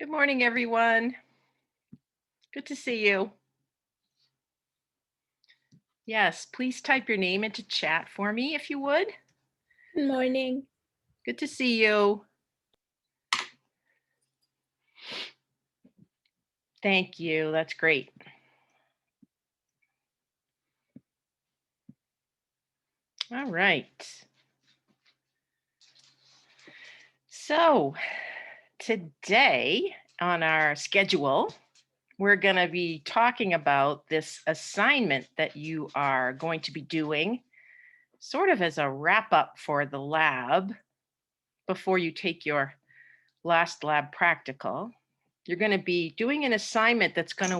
Good morning, everyone. Good to see you. Yes, please type your name into chat for me if you would. Good morning. Good to see you. Thank you. That's great. All right. So today on our schedule, we're going to be talking about this assignment that you are going to be doing sort of as a wrap up for the lab before you take your last lab practical. You're going to be doing an assignment that's going to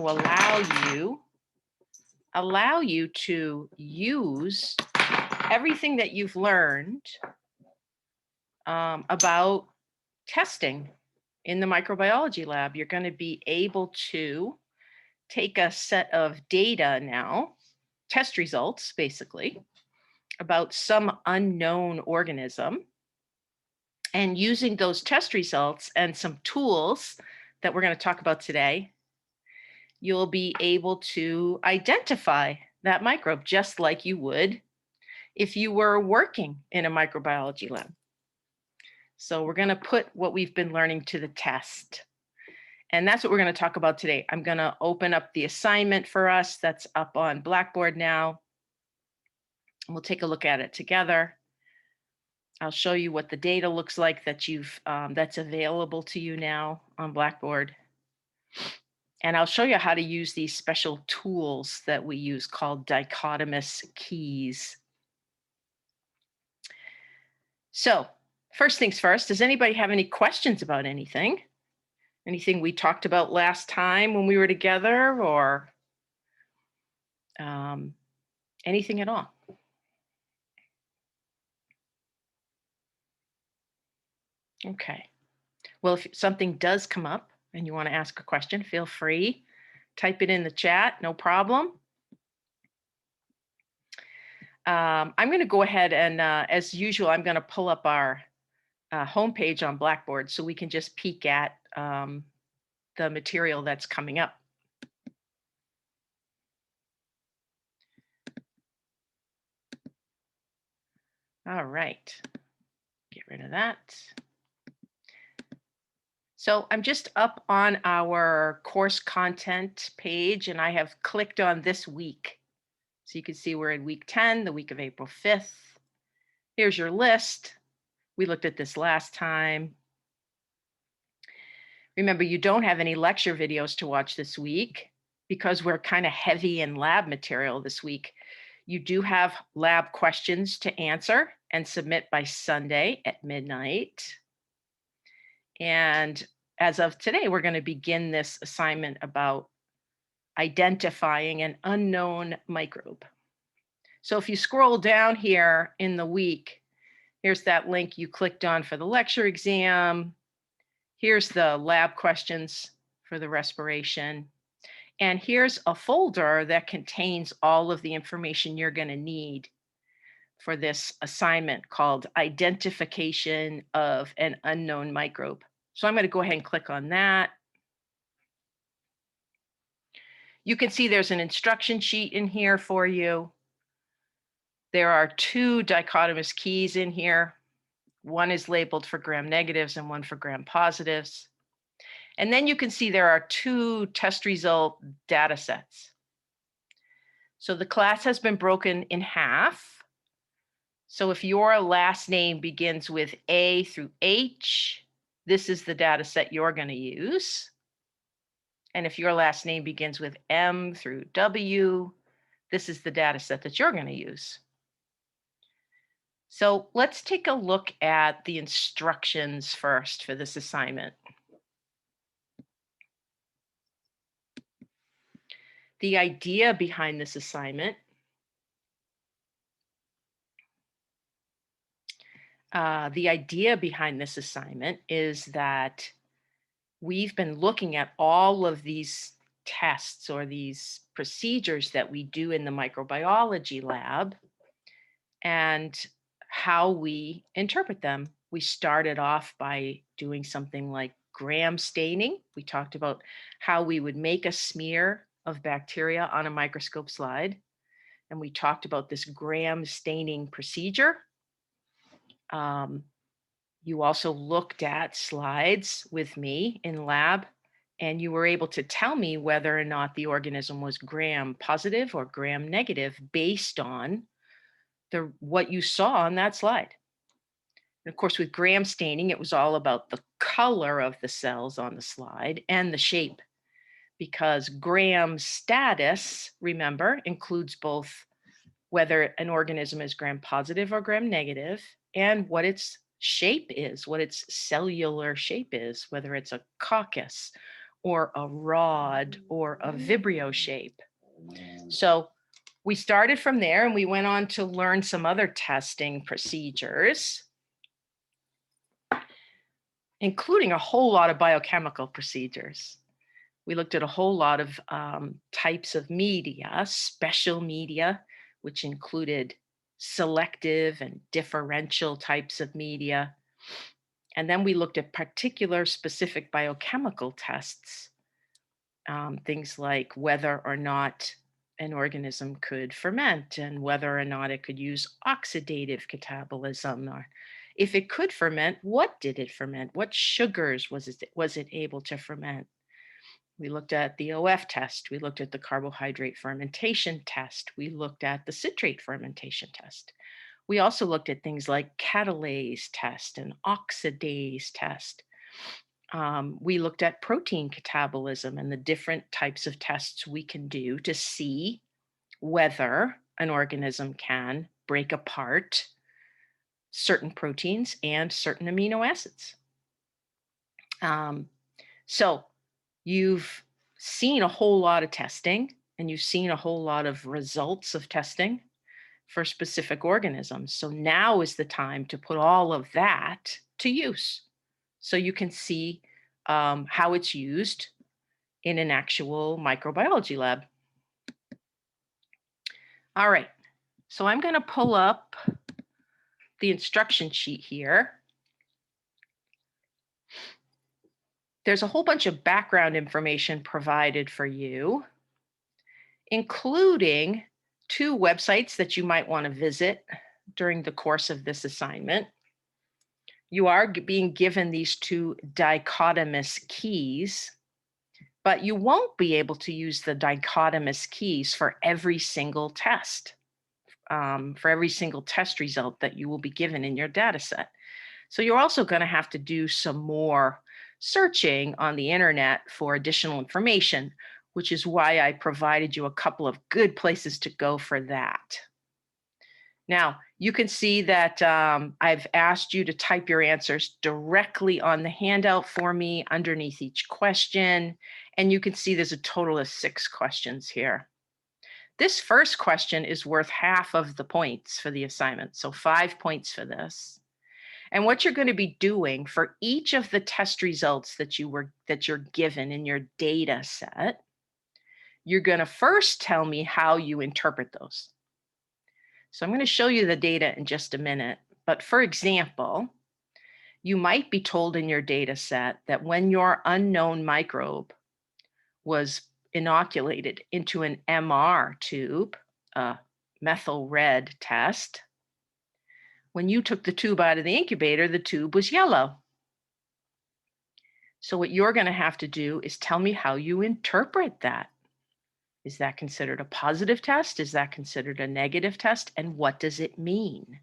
allow you to use everything that you've learned about testing in the microbiology lab. You're going to be able to take a set of data now, test results basically, about some unknown organism. And using those test results and some tools that we're going to talk about today, you'll be able to identify that microbe just like you would if you were working in a microbiology lab. So we're going to put what we've been learning to the test. And that's what we're going to talk about today. I'm going to open up the assignment for us that's up on Blackboard now. We'll take a look at it together. I'll show you what the data looks like that that's available to you now on Blackboard. And I'll show you how to use these special tools that we use called dichotomous keys. So first things first, does anybody have any questions about anything? Anything we talked about last time when we were together, or anything at all? Okay. Well, if something does come up and you want to ask a question, feel free. Type it in the chat, no problem. I'm going to go ahead and, as usual, I'm going to pull up our homepage on Blackboard so we can just peek at the material that's coming up. All right, get rid of that. So I'm just up on our course content page and I have clicked on this week. So you can see we're in week 10, the week of April 5th. Here's your list. We looked at this last time. Remember, you don't have any lecture videos to watch this week because we're kind of heavy in lab material this week. You do have lab questions to answer and submit by Sunday at midnight. And as of today, we're going to begin this assignment about identifying an unknown microbe. So if you scroll down here in the week, here's that link you clicked on for the lecture exam. Here's the lab questions for the respiration. And here's a folder that contains all of the information you're going to need for this assignment called Identification of an Unknown Microbe. So I'm going to go ahead and click on that. You can see there's an instruction sheet in here for you. There are 2 dichotomous keys in here. One is labeled for gram negatives and one for gram positives. And then you can see there are 2 test result data sets. So the class has been broken in half. So if your last name begins with A through H, this is the data set you're going to use. And if your last name begins with M through W, this is the data set that you're going to use. So let's take a look at the instructions first for this assignment. The idea behind this assignment is that we've been looking at all of these tests or these procedures that we do in the microbiology lab and how we interpret them. We started off by doing something like gram staining. We talked about how we would make a smear of bacteria on a microscope slide. And we talked about this gram staining procedure. You also looked at slides with me in lab, and you were able to tell me whether or not the organism was gram positive or gram negative based on what you saw on that slide. And of course, with gram staining, it was all about the color of the cells on the slide and the shape, because gram status, remember, includes both whether an organism is gram positive or gram negative, and what its shape is, what its cellular shape is, whether it's a coccus or a rod or a vibrio shape. So we started from there and we went on to learn some other testing procedures, including a whole lot of biochemical procedures. We looked at a whole lot of types of media, special media, which included selective and differential types of media. And then we looked at particular specific biochemical tests, things like whether or not an organism could ferment and whether or not it could use oxidative catabolism, or if it could ferment, what did it ferment? What sugars was it able to ferment? We looked at the OF test. We looked at the carbohydrate fermentation test. We looked at the citrate fermentation test. We also looked at things like catalase test and oxidase test. We looked at protein catabolism and the different types of tests we can do to see whether an organism can break apart certain proteins and certain amino acids. So you've seen a whole lot of testing and you've seen a whole lot of results of testing for specific organisms. So now is the time to put all of that to use so you can see how it's used in an actual microbiology lab. All right, so I'm going to pull up the instruction sheet here. There's a whole bunch of background information provided for you, including 2 websites that you might want to visit during the course of this assignment. You are being given these 2 dichotomous keys, but you won't be able to use the dichotomous keys for every single test, for every single test result that you will be given in your data set. So you're also going to have to do some more searching on the internet for additional information, which is why I provided you a couple of good places to go for that. Now, you can see that I've asked you to type your answers directly on the handout for me underneath each question. And you can see there's a total of 6 questions here. This first question is worth half of the points for the assignment, so 5 points for this. And what you're going to be doing for each of the test results that you're given in your data set, you're going to first tell me how you interpret those. So I'm going to show you the data in just a minute. But for example, you might be told in your data set that when your unknown microbe was inoculated into an MR tube, a methyl red test, when you took the tube out of the incubator, the tube was yellow. So what you're going to have to do is tell me how you interpret that. Is that considered a positive test? Is that considered a negative test? And what does it mean?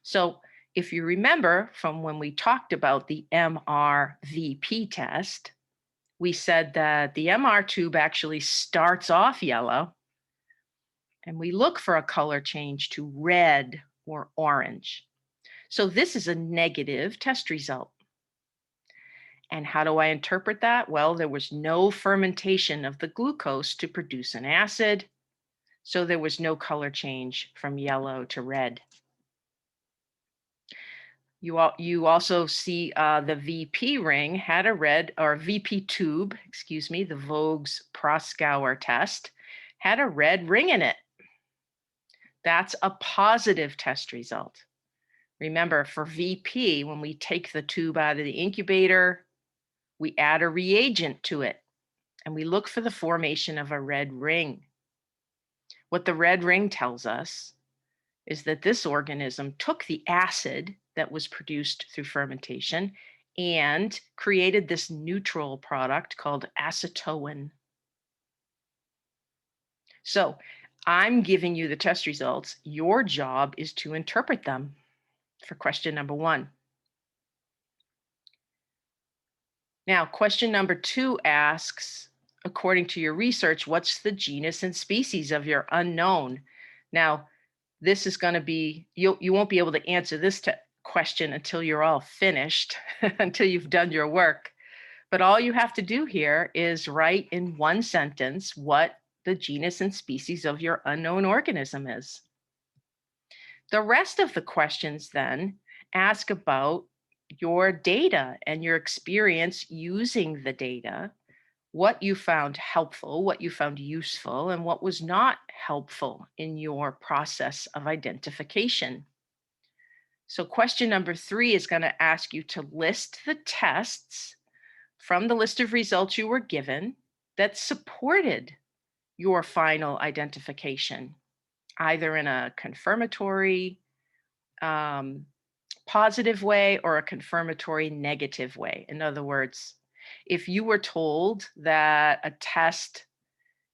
So if you remember from when we talked about the MRVP test, we said that the MR tube actually starts off yellow, and we look for a color change to red or orange. So this is a negative test result. And how do I interpret that? Well, there was no fermentation of the glucose to produce an acid, so there was no color change from yellow to red. You also see the VP ring had a red, or VP tube, excuse me, the Voges Proskauer test had a red ring in it. That's a positive test result. Remember, for VP, when we take the tube out of the incubator, We add a reagent to it, and we look for the formation of a red ring. What the red ring tells us is that this organism took the acid that was produced through fermentation and created this neutral product called acetoin. So I'm giving you the test results. Your job is to interpret them for question number 1. Now, question number 2 asks, according to your research, what's the genus and species of your unknown? Now, this is going to be, you won't be able to answer this question until you're all finished, until you've done your work. But all you have to do here is write in one sentence what the genus and species of your unknown organism is. The rest of the questions then ask about your data and your experience using the data, what you found helpful, what you found useful, and what was not helpful in your process of identification. So question number 3 is going to ask you to list the tests from the list of results you were given that supported your final identification, either in a confirmatory positive way or a confirmatory negative way. In other words, if you were told that a test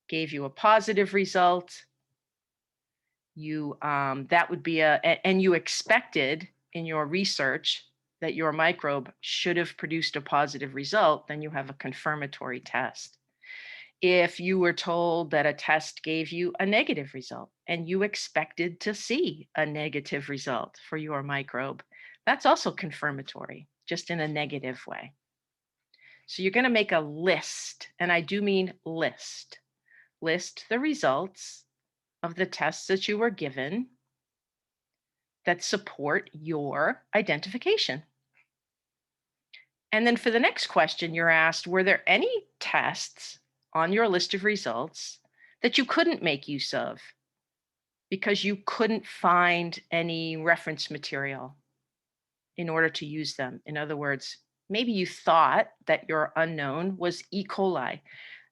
gave you a positive result, that would be and you expected in your research that your microbe should have produced a positive result, then you have a confirmatory test. If you were told that a test gave you a negative result and you expected to see a negative result for your microbe, that's also confirmatory, just in a negative way. So you're going to make a list, and I do mean list. List the results of the tests that you were given that support your identification. And then for the next question, you're asked, were there any tests on your list of results that you couldn't make use of because you couldn't find any reference material in order to use them? In other words, maybe you thought that your unknown was E. coli,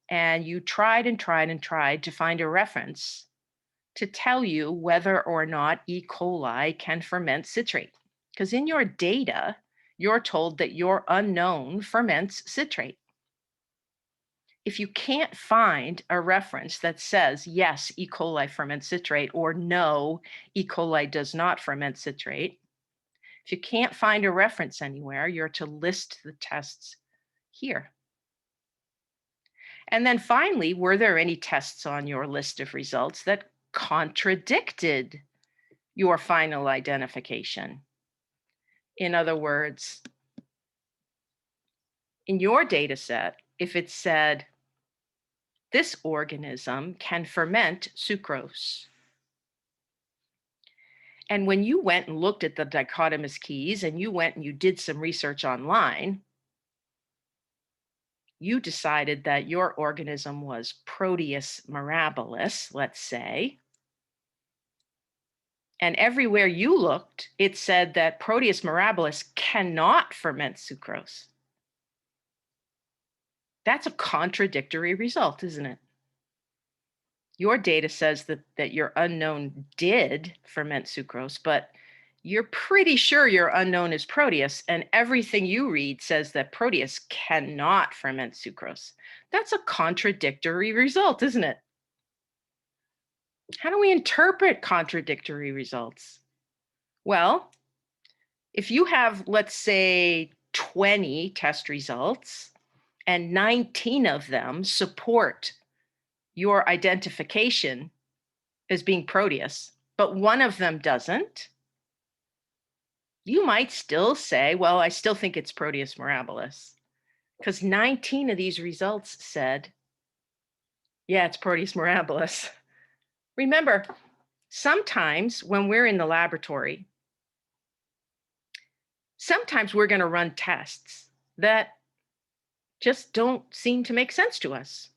and you tried and tried and tried to find a reference to tell you whether or not E. coli can ferment citrate. Because in your data, you're told that your unknown ferments citrate. If you can't find a reference that says, yes, E. coli ferments citrate, or no, E. coli does not ferment citrate, if you can't find a reference anywhere, you're to list the tests here. And then finally, were there any tests on your list of results that contradicted your final identification? In other words, in your data set, if it said, this organism can ferment sucrose, and when you went and looked at the dichotomous keys and you went and you did some research online, you decided that your organism was Proteus mirabilis, let's say, and everywhere you looked, it said that Proteus mirabilis cannot ferment sucrose. That's a contradictory result, isn't it? Your data says that your unknown did ferment sucrose, but you're pretty sure your unknown is Proteus, and everything you read says that Proteus cannot ferment sucrose. That's a contradictory result, isn't it? How do we interpret contradictory results? Well, if you have, let's say, 20 test results and 19 of them support your identification as being Proteus, but one of them doesn't, you might still say, well, I still think it's Proteus mirabilis, because 19 of these results said, yeah, it's Proteus mirabilis. Remember, sometimes when we're in the laboratory, sometimes we're going to run tests that just don't seem to make sense to us.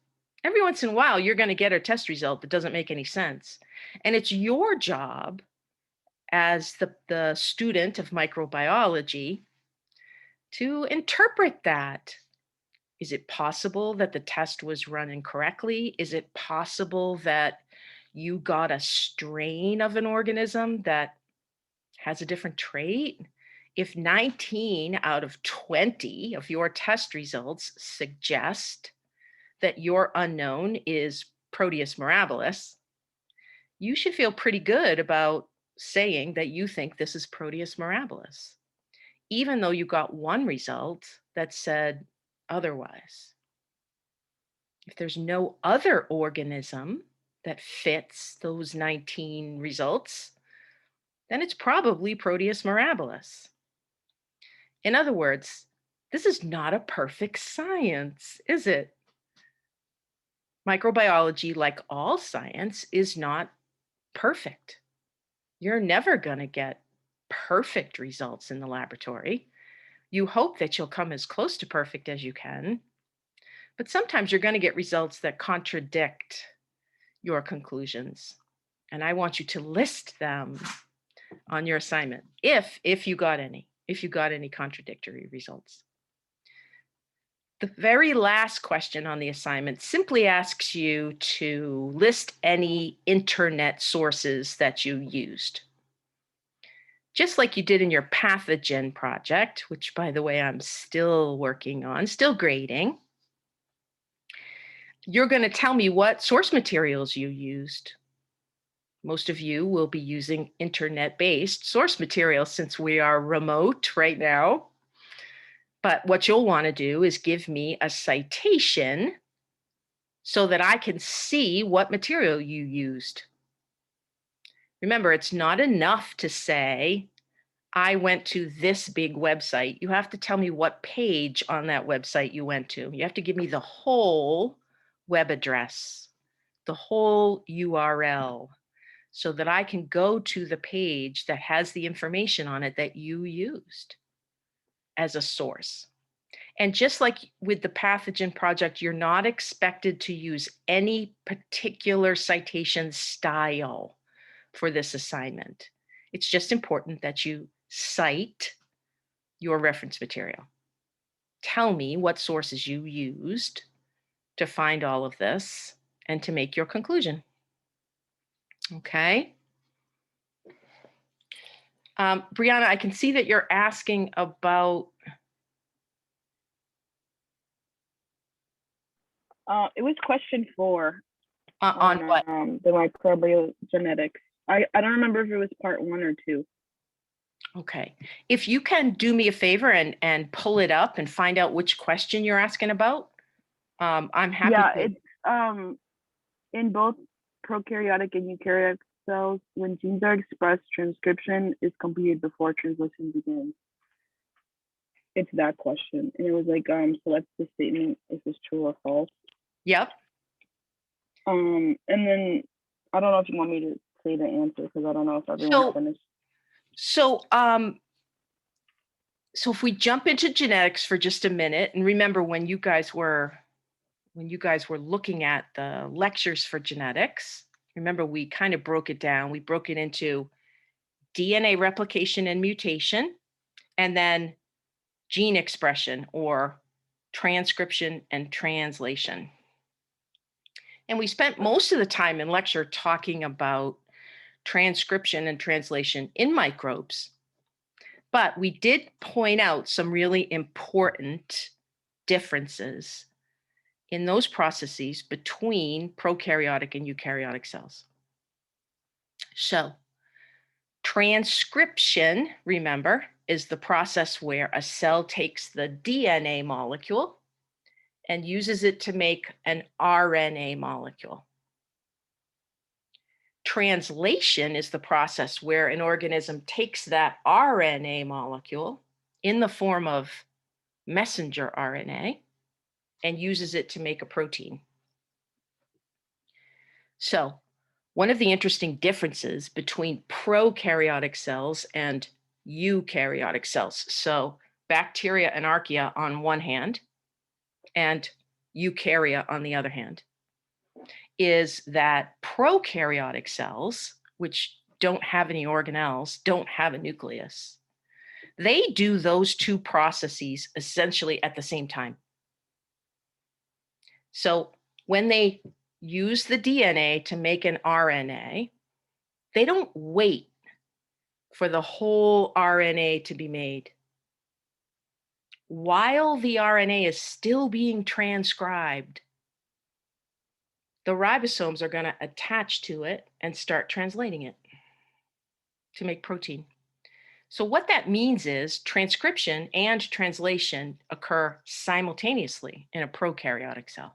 Every once in a while, you're going to get a test result that doesn't make any sense. And it's your job as the student of microbiology to interpret that Is it possible that the test was run incorrectly? Is it possible that you got a strain of an organism that has a different trait? If 19 out of 20 of your test results suggest that your unknown is Proteus mirabilis, you should feel pretty good about saying that you think this is Proteus mirabilis, even though you got one result that said otherwise. If there's no other organism that fits those 19 results, then it's probably Proteus mirabilis. In other words, this is not a perfect science, is it? Microbiology, like all science, is not perfect. You're never going to get perfect results in the laboratory. You hope that you'll come as close to perfect as you can, but sometimes you're going to get results that contradict your conclusions. And I want you to list them on your assignment if you got any contradictory results. The very last question on the assignment simply asks you to list any internet sources that you used. Just like you did in your pathogen project, which, by the way, I'm still working on, still grading. You're going to tell me what source materials you used. Most of you will be using internet-based source materials since we are remote right now. But what you'll want to do is give me a citation so that I can see what material you used. Remember, it's not enough to say, I went to this big website. You have to tell me what page on that website you went to. You have to give me the whole web address, the whole URL, so that I can go to the page that has the information on it that you used as a source. And just like with the pathogen project, you're not expected to use any particular citation style for this assignment. It's just important that you cite your reference material. Tell me what sources you used to find all of this and to make your conclusion. Okay. Brianna, I can see that you're asking about. It was question 4 On what? The microbial genetics. I don't remember if it was part 1 or 2. Okay. If you can do me a favor and pull it up and find out which question you're asking about, I'm happy. Yeah, it's in both prokaryotic and eukaryotic cells, when genes are expressed, transcription is completed before translation begins. It's that question. And it was like, select the statement if it's true or false. Yep. And then I don't know if you want me to say the answer because I don't know if everyone's finished. So if we jump into genetics for just a minute, and remember when you guys were looking at the lectures for genetics, remember we kind of broke it down. We broke it into DNA replication and mutation, and then gene expression or transcription and translation. And we spent most of the time in lecture talking about transcription and translation in microbes. But we did point out some really important differences in those processes between prokaryotic and eukaryotic cells. So, transcription, remember, is the process where a cell takes the DNA molecule and uses it to make an RNA molecule. Translation is the process where an organism takes that RNA molecule in the form of messenger RNA and uses it to make a protein. So, one of the interesting differences between prokaryotic cells and eukaryotic cells, so bacteria and archaea on one hand, and eukarya on the other hand, is that prokaryotic cells, which don't have any organelles, don't have a nucleus, they do those two processes essentially at the same time. So when they use the DNA to make an RNA, they don't wait for the whole RNA to be made. While the RNA is still being transcribed, the ribosomes are going to attach to it and start translating it to make protein. So what that means is transcription and translation occur simultaneously in a prokaryotic cell.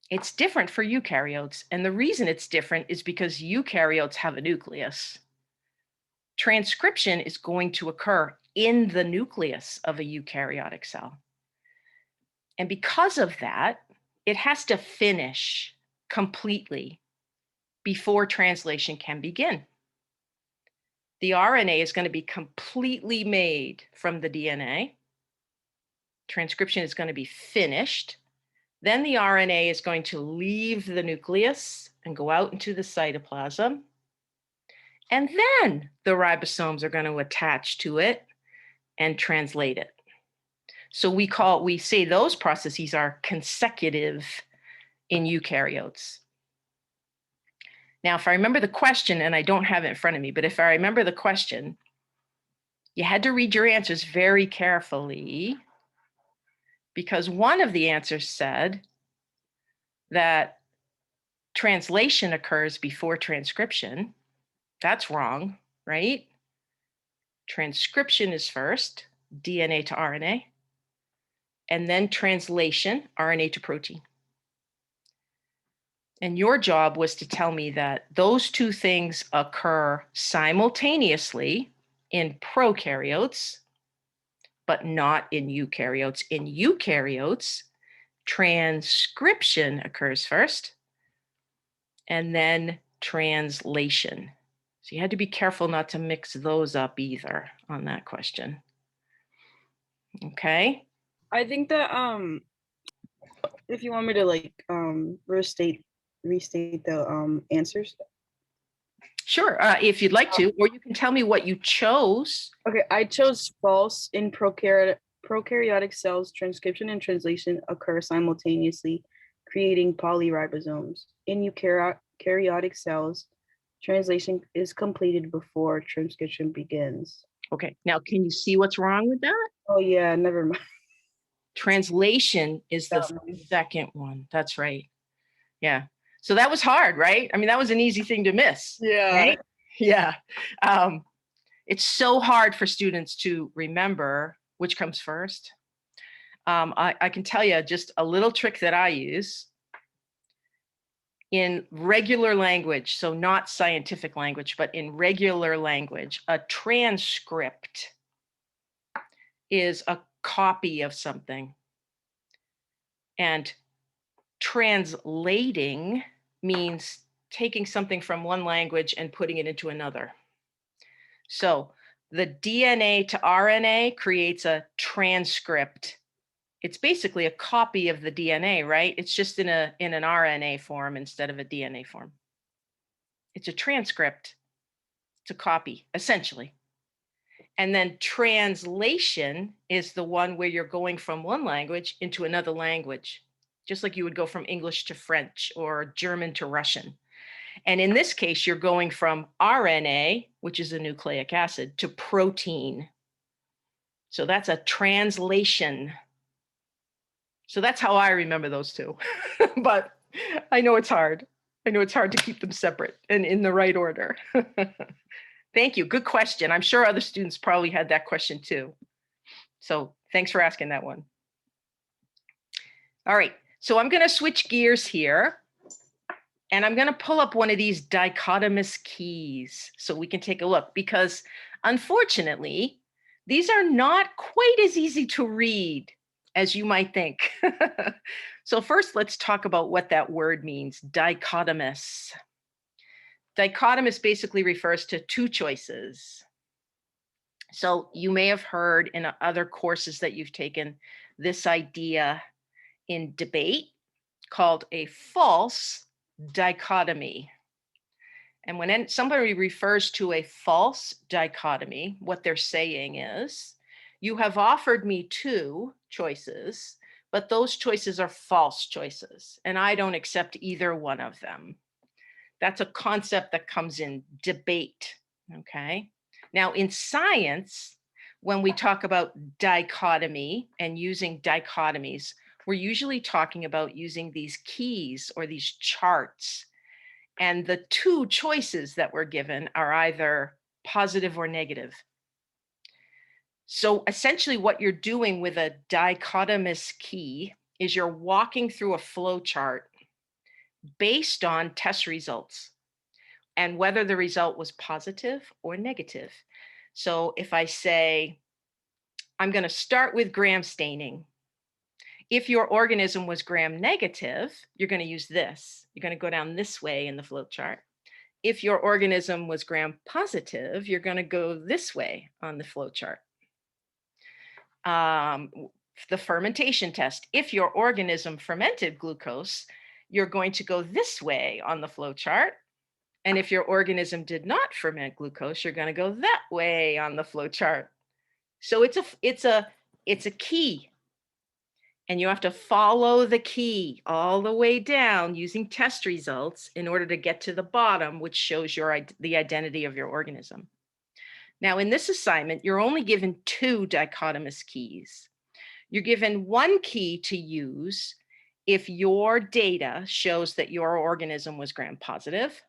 It's different for eukaryotes, and the reason it's different is because eukaryotes have a nucleus. Transcription is going to occur in the nucleus of a eukaryotic cell. And because of that, it has to finish completely before translation can begin. The RNA is going to be completely made from the DNA. Transcription is going to be finished. Then the RNA is going to leave the nucleus and go out into the cytoplasm. And then the ribosomes are going to attach to it and translate it. So we say those processes are consecutive in eukaryotes. Now, if I remember the question, and I don't have it in front of me, but if I remember the question, you had to read your answers very carefully, because one of the answers said that translation occurs before transcription. That's wrong, right? Transcription is first, DNA to RNA, and then translation, RNA to protein. And your job was to tell me that those two things occur simultaneously in prokaryotes, but not in eukaryotes. In eukaryotes, transcription occurs first, and then translation. So you had to be careful not to mix those up either on that question. Okay. I think that if you want me to like restate the answers. Sure, if you'd like to, or you can tell me what you chose. Okay, I chose false. In prokaryotic cells, transcription and translation occur simultaneously, creating polyribosomes. In eukaryotic cells, translation is completed before transcription begins. Okay, now can you see what's wrong with that? Oh yeah, never mind. Translation is the second one. That's right. Yeah. So that was hard, right? I mean, that was an easy thing to miss. Yeah. Right? Yeah. It's so hard for students to remember which comes first. I can tell you just a little trick that I use in regular language, so not scientific language, but in regular language. A transcript is a copy of something. And translating means taking something from one language and putting it into another. So the DNA to RNA creates a transcript. It's basically a copy of the DNA, right? It's just in an RNA form instead of a DNA form. It's a transcript. It's a copy, essentially. And then translation is the one where you're going from one language into another language, just like you would go from English to French or German to Russian. And in this case, you're going from RNA, which is a nucleic acid, to protein. So that's a translation. So that's how I remember those two. But I know it's hard. I know it's hard to keep them separate and in the right order. Thank you. Good question. I'm sure other students probably had that question too. So thanks for asking that one. All right. So I'm going to switch gears here. And I'm going to pull up one of these dichotomous keys so we can take a look, because unfortunately, these are not quite as easy to read as you might think. So first, let's talk about what that word means, dichotomous. Dichotomous basically refers to two choices. So you may have heard in other courses that you've taken this idea in debate called a false dichotomy. And when somebody refers to a false dichotomy, what they're saying is, you have offered me two choices, but those choices are false choices, and I don't accept either one of them. That's a concept that comes in debate, okay? Now, in science, when we talk about dichotomy and using dichotomies, we're usually talking about using these keys or these charts. And the two choices that we're given are either positive or negative. So essentially what you're doing with a dichotomous key is you're walking through a flow chart based on test results and whether the result was positive or negative. So if I say, I'm going to start with gram staining. If your organism was gram negative, you're going to use this. You're going to go down this way in the flow chart. If your organism was gram positive, you're going to go this way on the flow chart. The fermentation test. If your organism fermented glucose, you're going to go this way on the flow chart. And if your organism did not ferment glucose, you're going to go that way on the flow chart. So it's a key. And you have to follow the key all the way down using test results in order to get to the bottom, which shows the identity of your organism. Now, in this assignment, you're only given 2 dichotomous keys. You're given 1 key to use if your data shows that your organism was gram positive,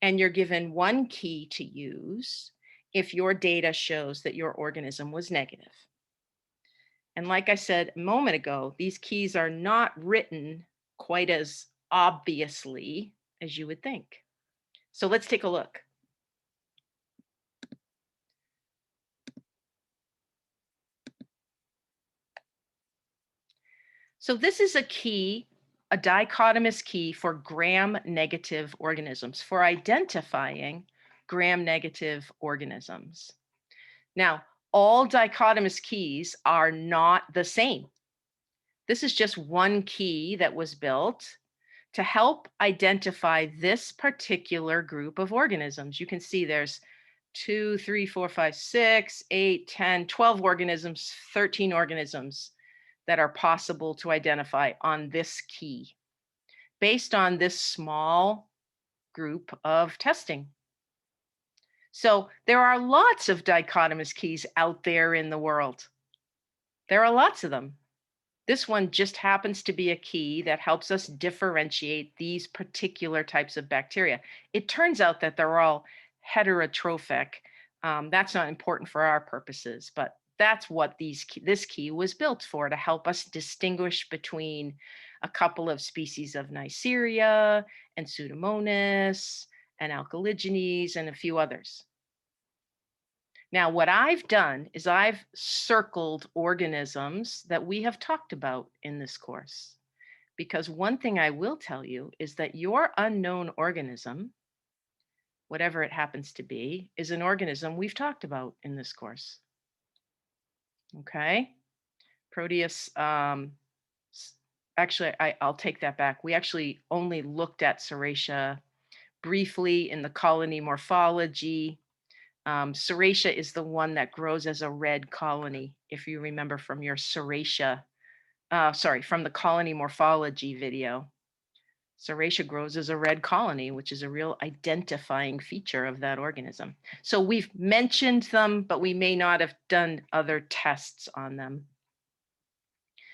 and you're given 1 key to use if your data shows that your organism was negative. And like I said a moment ago, these keys are not written quite as obviously as you would think. So let's take a look. So this is a key, a dichotomous key for gram-negative organisms, for identifying gram-negative organisms. Now, all dichotomous keys are not the same. This is just 1 key that was built to help identify this particular group of organisms. You can see there's 2, 3, 4, 5, 6, 8, 10, 12 organisms, 13 organisms that are possible to identify on this key based on this small group of testing. So there are lots of dichotomous keys out there in the world. There are lots of them. This one just happens to be a key that helps us differentiate these particular types of bacteria. It turns out that they're all heterotrophic. That's not important for our purposes, but that's what this key was built for, to help us distinguish between a couple of species of Neisseria and Pseudomonas and Alkaligenes and a few others. Now, what I've done is I've circled organisms that we have talked about in this course, because one thing I will tell you is that your unknown organism, whatever it happens to be, is an organism we've talked about in this course. Okay, Proteus, actually, I'll take that back. We actually only looked at Serratia briefly in the colony morphology. Serratia is the one that grows as a red colony, if you remember from your Serratia, from the colony morphology video. Serratia grows as a red colony, which is a real identifying feature of that organism. So we've mentioned them, but we may not have done other tests on them.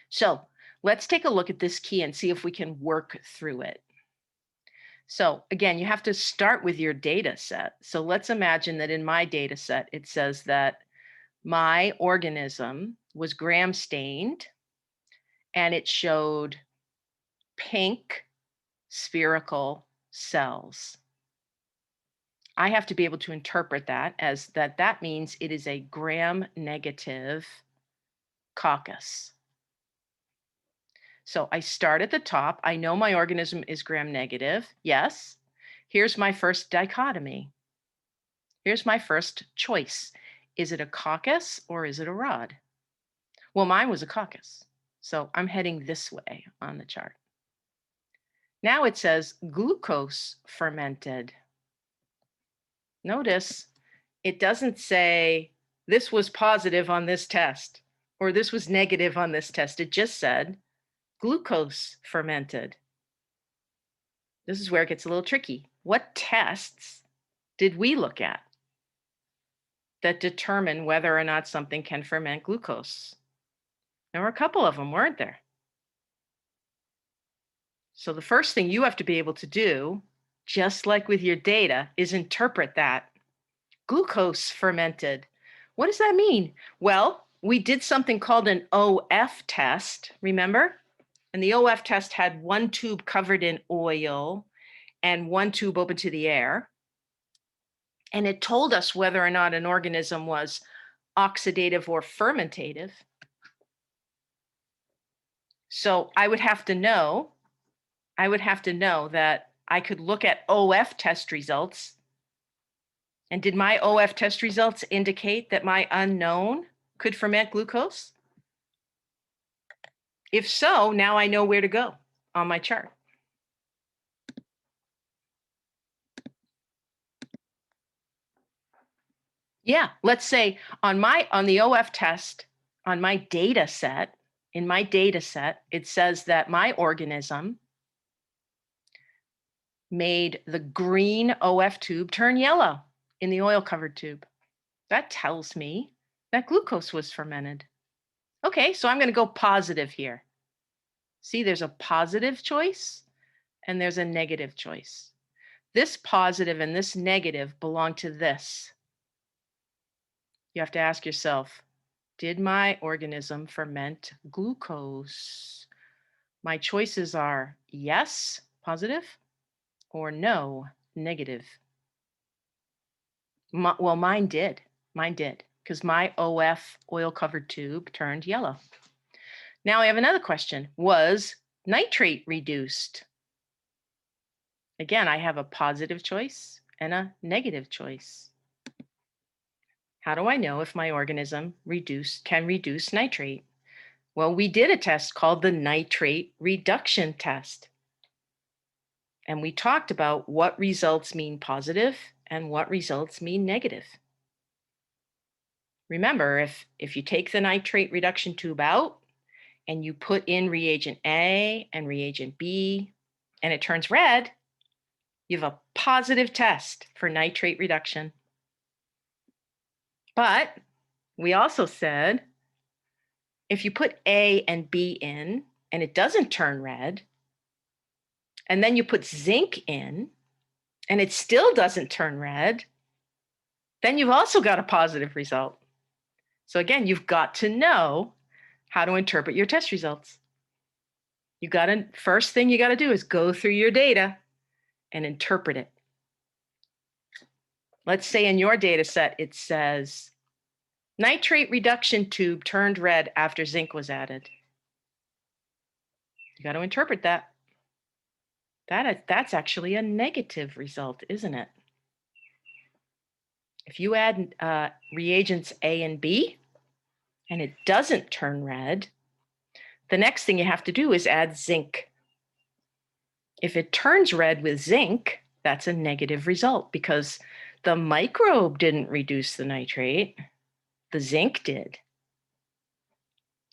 So let's take a look at this key and see if we can work through it. So again, you have to start with your data set. So let's imagine that in my data set, it says that my organism was gram stained and it showed pink spherical cells. I have to be able to interpret that as that means it is a gram negative coccus. So I start at the top. I know my organism is gram negative. Yes. Here's my first dichotomy. Here's my first choice. Is it a coccus or is it a rod? Well, mine was a coccus. So I'm heading this way on the chart. Now it says glucose fermented. Notice it doesn't say this was positive on this test. or this was negative on this test. It just said glucose fermented. This is where it gets a little tricky. What tests did we look at that determine whether or not something can ferment glucose? There were a couple of them, weren't there? So the first thing you have to be able to do, just like with your data, is interpret that. Glucose fermented. What does that mean? Well, we did something called an OF test, remember? And the OF test had one tube covered in oil and one tube open to the air. And it told us whether or not an organism was oxidative or fermentative. So I would have to know that I could look at OF test results. And did my OF test results indicate that my unknown could ferment glucose? If so, now I know where to go on my chart. Yeah, let's say on the OF test, on my data set, in my data set, it says that my organism made the green OF tube turn yellow in the oil-covered tube. That tells me that glucose was fermented. Okay, so I'm going to go positive here. See, there's a positive choice and there's a negative choice. This positive and this negative belong to this. You have to ask yourself, did my organism ferment glucose? My choices are yes, positive, or no, negative. Well, mine did, because my OF oil-covered tube turned yellow. Now I have another question. Was nitrate reduced? Again, I have a positive choice and a negative choice. How do I know if my organism can reduce nitrate? Well, we did a test called the nitrate reduction test. And we talked about what results mean positive and what results mean negative. Remember, if you take the nitrate reduction tube out and you put in reagent A and reagent B and it turns red, you have a positive test for nitrate reduction. But we also said, if you put A and B in and it doesn't turn red, and then you put zinc in and it still doesn't turn red, then you've also got a positive result. So again, you've got to know how to interpret your test results. First thing you got to do is go through your data and interpret it. Let's say in your data set, it says nitrate reduction tube turned red after zinc was added. You got to interpret that. That's actually a negative result, isn't it? If you add reagents A and B and it doesn't turn red, the next thing you have to do is add zinc. If it turns red with zinc, that's a negative result because the microbe didn't reduce the nitrate, the zinc did.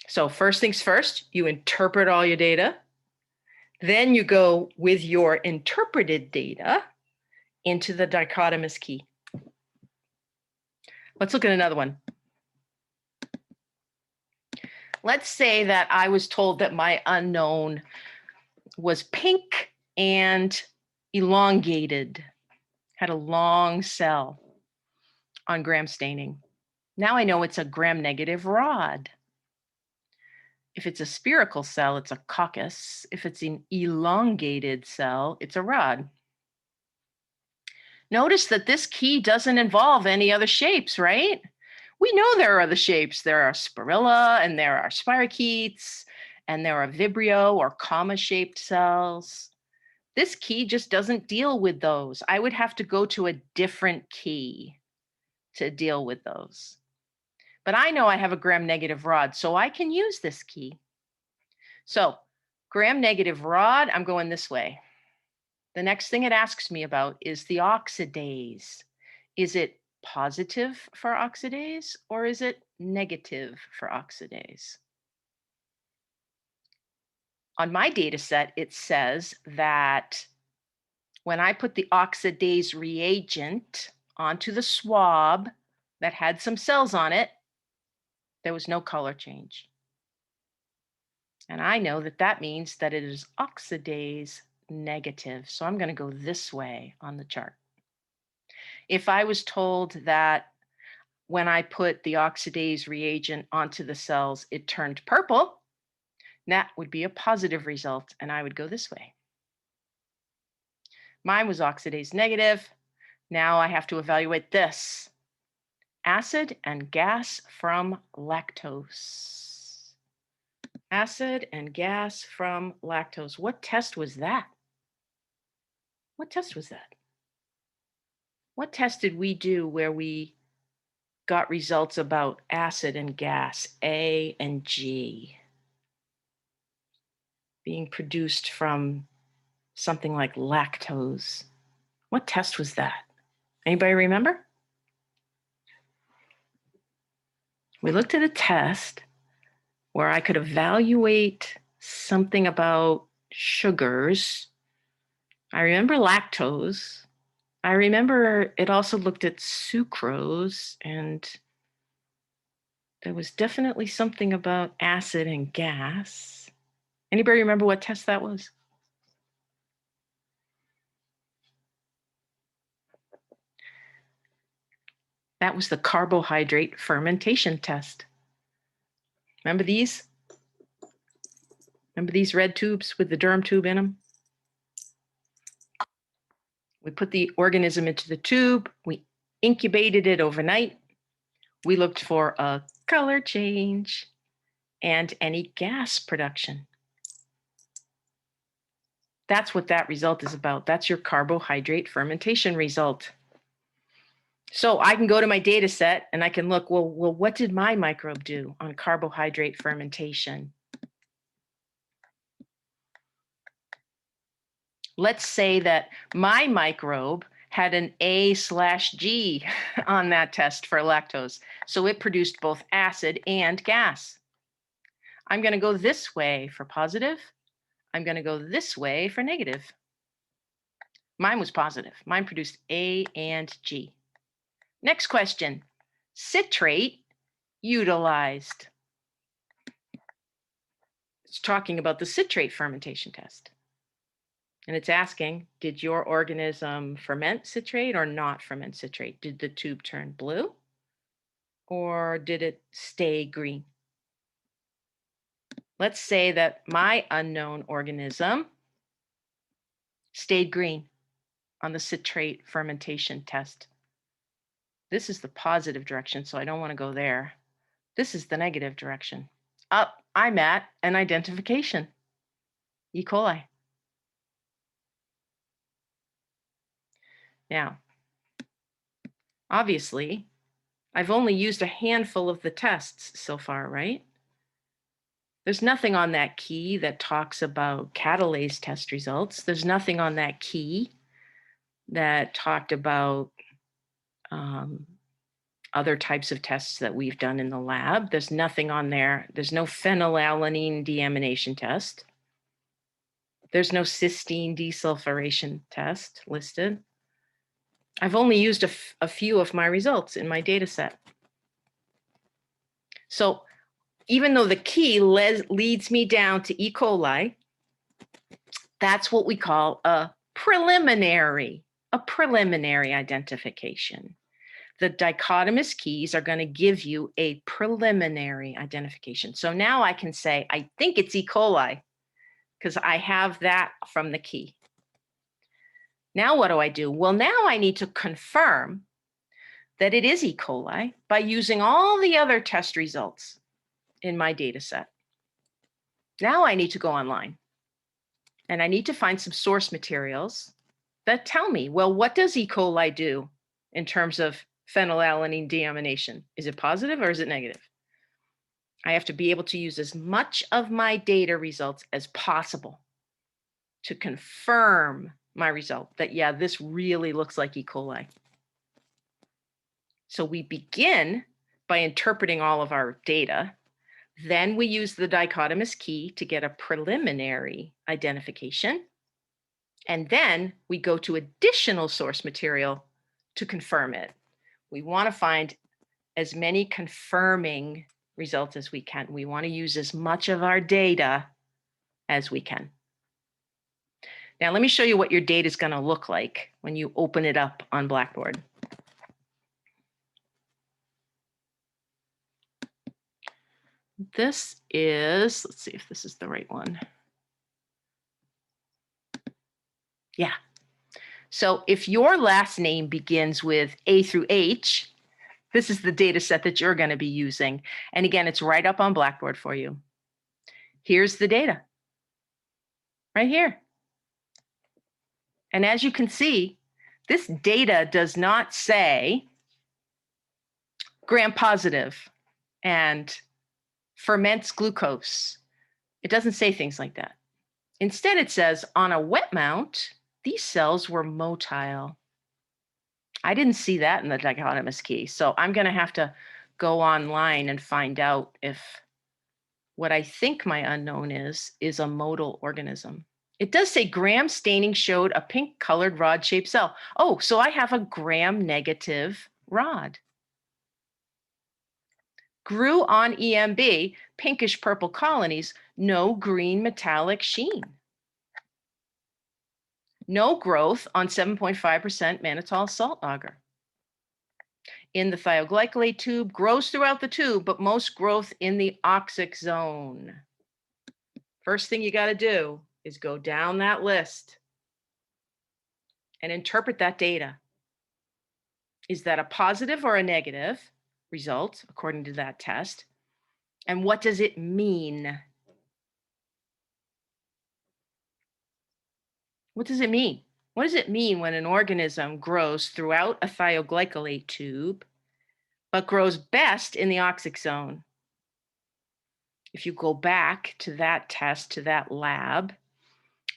So first things first, you interpret all your data. Then you go with your interpreted data into the dichotomous key. Let's look at another one. Let's say that I was told that my unknown was pink and elongated, had a long cell on gram staining. Now I know it's a gram-negative rod. If it's a spherical cell, it's a coccus. If it's an elongated cell, it's a rod. Notice that this key doesn't involve any other shapes, right? We know there are other shapes. There are spirilla and there are spirochetes and there are vibrio or comma-shaped cells. This key just doesn't deal with those. I would have to go to a different key to deal with those. But I know I have a gram-negative rod, so I can use this key. So gram-negative rod, I'm going this way. The next thing it asks me about is the oxidase. Is it positive for oxidase or is it negative for oxidase. On my data set, it says that when I put the oxidase reagent onto the swab that had some cells on it, there was no color change. And I know that that means that it is oxidase negative. So I'm going to go this way on the chart. If I was told that when I put the oxidase reagent onto the cells, it turned purple, that would be a positive result, and I would go this way. Mine was oxidase negative. Now I have to evaluate this. Acid and gas from lactose. Acid and gas from lactose. What test was that? What test was that? What test did we do where we got results about acid and gas, A and G, being produced from something like lactose? What test was that? Anybody remember? We looked at a test where I could evaluate something about sugars. I remember lactose. I remember it also looked at sucrose, and there was definitely something about acid and gas. Anybody remember what test that was? That was the carbohydrate fermentation test. Remember these? Remember these red tubes with the germ tube in them? We put the organism into the tube. We incubated it overnight. We looked for a color change and any gas production. That's what that result is about. That's your carbohydrate fermentation result. So I can go to my data set and I can look, well, what did my microbe do on carbohydrate fermentation? Let's say that my microbe had an A/G on that test for lactose. So it produced both acid and gas. I'm going to go this way for positive. I'm going to go this way for negative. Mine was positive. Mine produced A and G. Next question. Citrate utilized. It's talking about the citrate fermentation test. And it's asking, did your organism ferment citrate or not ferment citrate? Did the tube turn blue or did it stay green? Let's say that my unknown organism stayed green on the citrate fermentation test. This is the positive direction, so I don't want to go there. This is the negative direction. Up, I'm at an identification. E. coli. Now, obviously, I've only used a handful of the tests so far, right? There's nothing on that key that talks about catalase test results. There's nothing on that key that talked about other types of tests that we've done in the lab. There's nothing on there. There's no phenylalanine deamination test. There's no cysteine desulfuration test listed. I've only used a few of my results in my data set. So even though the key leads me down to E. coli, that's what we call a preliminary identification. The dichotomous keys are going to give you a preliminary identification. So now I can say, I think it's E. coli because I have that from the key. Now what do? Well, now I need to confirm that it is E. coli by using all the other test results in my data set. Now I need to go online and I need to find some source materials that tell me, well, what does E. coli do in terms of phenylalanine deamination? Is it positive or is it negative? I have to be able to use as much of my data results as possible to confirm my result that, yeah, this really looks like E. coli. So we begin by interpreting all of our data. Then we use the dichotomous key to get a preliminary identification. And then we go to additional source material to confirm it. We want to find as many confirming results as we can. We want to use as much of our data as we can. Now, let me show you what your data is going to look like when you open it up on Blackboard. This is, let's see if this is the right one. Yeah. So if your last name begins with A through H, this is the data set that you're going to be using. And again, it's right up on Blackboard for you. Here's the data right here. And as you can see, this data does not say gram-positive and ferments glucose. It doesn't say things like that. Instead, it says on a wet mount, these cells were motile. I didn't see that in the dichotomous key. So I'm going to have to go online and find out if what I think my unknown is a motile organism. It does say gram staining showed a pink colored rod-shaped cell. Oh, so I have a gram-negative rod. Grew on EMB, pinkish purple colonies, no green metallic sheen. No growth on 7.5% mannitol salt agar. In the thioglycolate tube, grows throughout the tube, but most growth in the oxic zone. First thing you got to do is go down that list and interpret that data. Is that a positive or a negative result according to that test? And what does it mean? What does it mean? What does it mean when an organism grows throughout a thioglycolate tube, but grows best in the oxic zone? If you go back to that test, to that lab,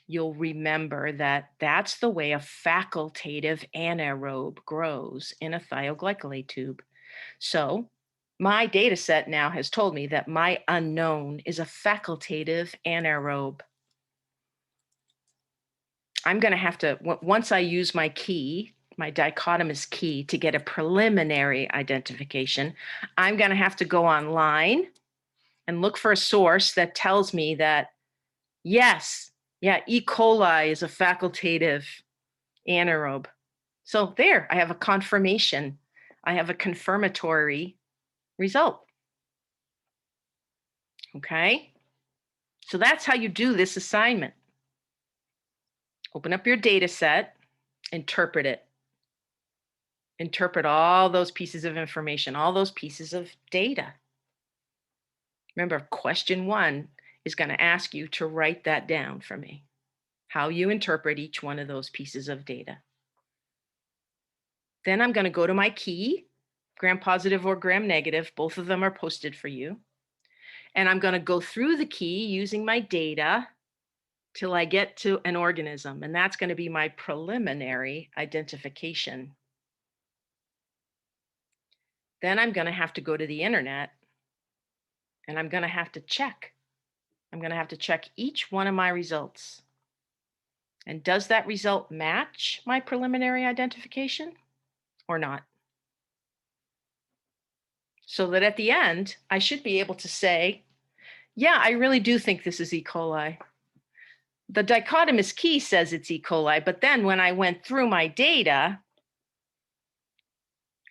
you'll remember that that's the way a facultative anaerobe grows in a thioglycolate tube. So my data set now has told me that my unknown is a facultative anaerobe. I'm going to have to, once I use my key, my dichotomous key to get a preliminary identification, I'm going to have to go online and look for a source that tells me that, yes, yeah, E. coli is a facultative anaerobe. So there, I have a confirmation. I have a confirmatory result. Okay, so that's how you do this assignment. Open up your data set, interpret it. Interpret all those pieces of information, all those pieces of data. Remember, question 1 is going to ask you to write that down for me, how you interpret each one of those pieces of data. Then I'm going to go to my key, gram-positive or gram-negative. Both of them are posted for you. And I'm going to go through the key using my data till I get to an organism. And that's going to be my preliminary identification. Then I'm going to have to go to the internet and I'm going to have to check. I'm going to have to check each one of my results. And does that result match my preliminary identification or not? So that at the end, I should be able to say, yeah, I really do think this is E. coli. The dichotomous key says it's E. coli, but then when I went through my data,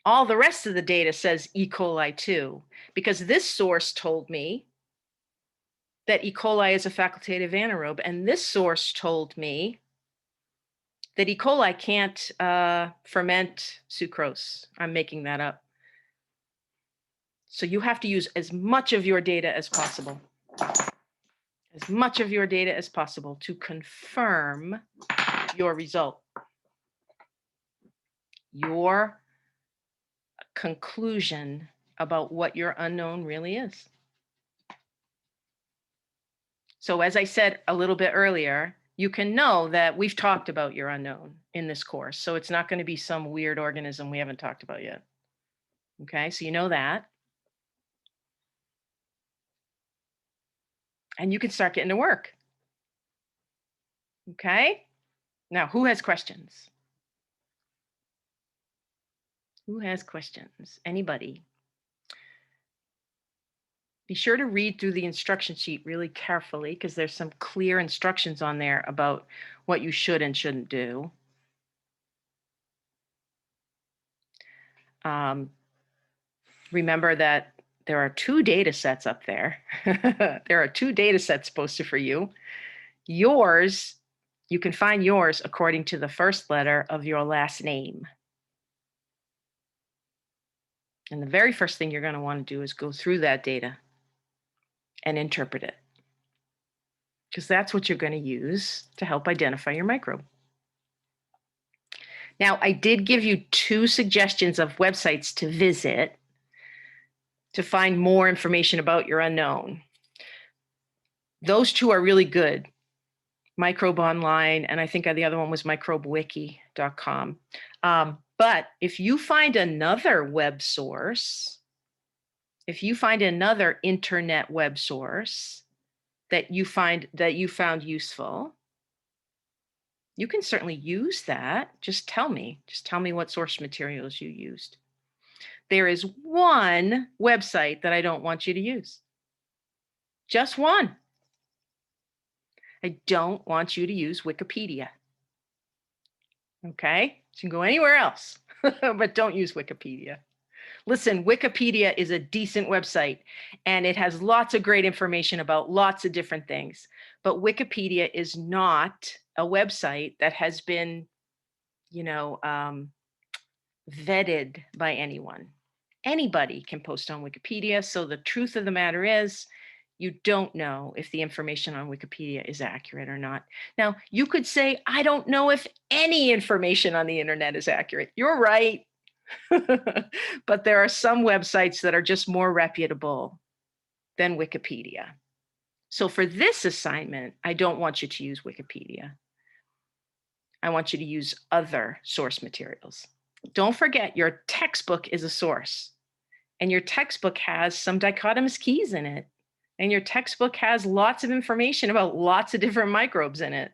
all the rest of the data says E. coli too, because this source told me that E. coli is a facultative anaerobe, and this source told me that E. coli can't ferment sucrose. I'm making that up. So you have to use as much of your data as possible. As much of your data as possible to confirm your result. Your conclusion about what your unknown really is. So as I said a little bit earlier, you can know that we've talked about your unknown in this course. So it's not going to be some weird organism we haven't talked about yet. Okay, so you know that. and you can start getting to work. Okay. Now, who has questions? Who has questions? Anybody? Be sure to read through the instruction sheet really carefully because there's some clear instructions on there about what you should and shouldn't do. Remember that there are 2 data sets up there. There are 2 data sets posted for you. Yours, you can find yours according to the first letter of your last name. And the very first thing you're going to want to do is go through that data and interpret it, because that's what you're going to use to help identify your microbe. Now, I did give you 2 suggestions of websites to visit to find more information about your unknown. Those 2 are really good. Microbe Online, and I think the other one was microbewiki.com. But if you find another web source, if you find another internet web source that you found useful, you can certainly use that. Just tell me what source materials you used. There is one website that I don't want you to use. Just one. I don't want you to use Wikipedia. Okay? You can go anywhere else, but don't use Wikipedia. Listen, Wikipedia is a decent website and it has lots of great information about lots of different things. But Wikipedia is not a website that has been, vetted by anyone. Anybody can post on Wikipedia. So the truth of the matter is, you don't know if the information on Wikipedia is accurate or not. Now, you could say, I don't know if any information on the internet is accurate. You're right. But there are some websites that are just more reputable than Wikipedia. So for this assignment, I don't want you to use Wikipedia. I want you to use other source materials. Don't forget, your textbook is a source, and your textbook has some dichotomous keys in it. And your textbook has lots of information about lots of different microbes in it.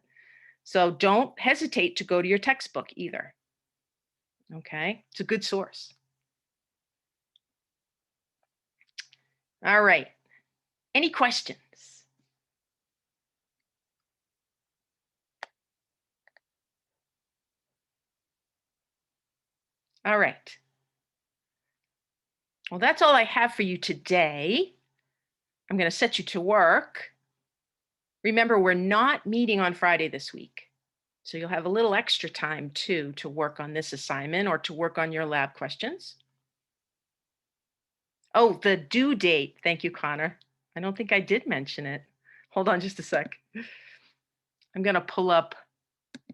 So don't hesitate to go to your textbook either. Okay, it's a good source. All right, any questions? All right. Well, that's all I have for you today. I'm going to set you to work. Remember, we're not meeting on Friday this week. So you'll have a little extra time too to work on this assignment or to work on your lab questions. Oh, the due date. Thank you, Connor. I don't think I did mention it. Hold on just a sec. I'm going to pull up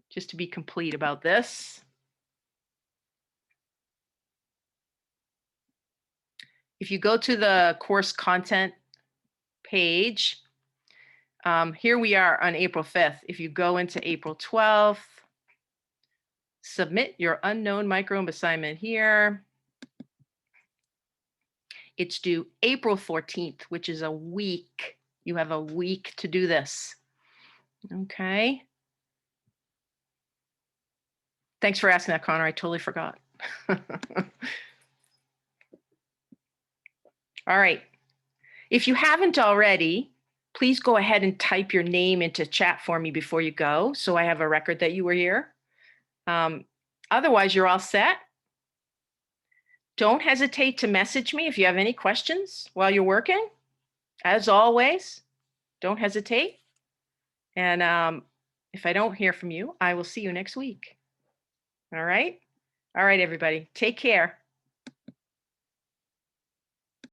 just to be complete about this. If you go to the course content page, here we are on April 5th. If you go into April 12th, submit your unknown microbe assignment here. It's due April 14th, which is a week. You have a week to do this. Okay. Thanks for asking that, Connor. I totally forgot. All right. If you haven't already, please go ahead and type your name into chat for me before you go, so I have a record that you were here. Otherwise, you're all set. Don't hesitate to message me if you have any questions while you're working. As always, don't hesitate. And if I don't hear from you, I will see you next week. All right? All right, everybody. Take care.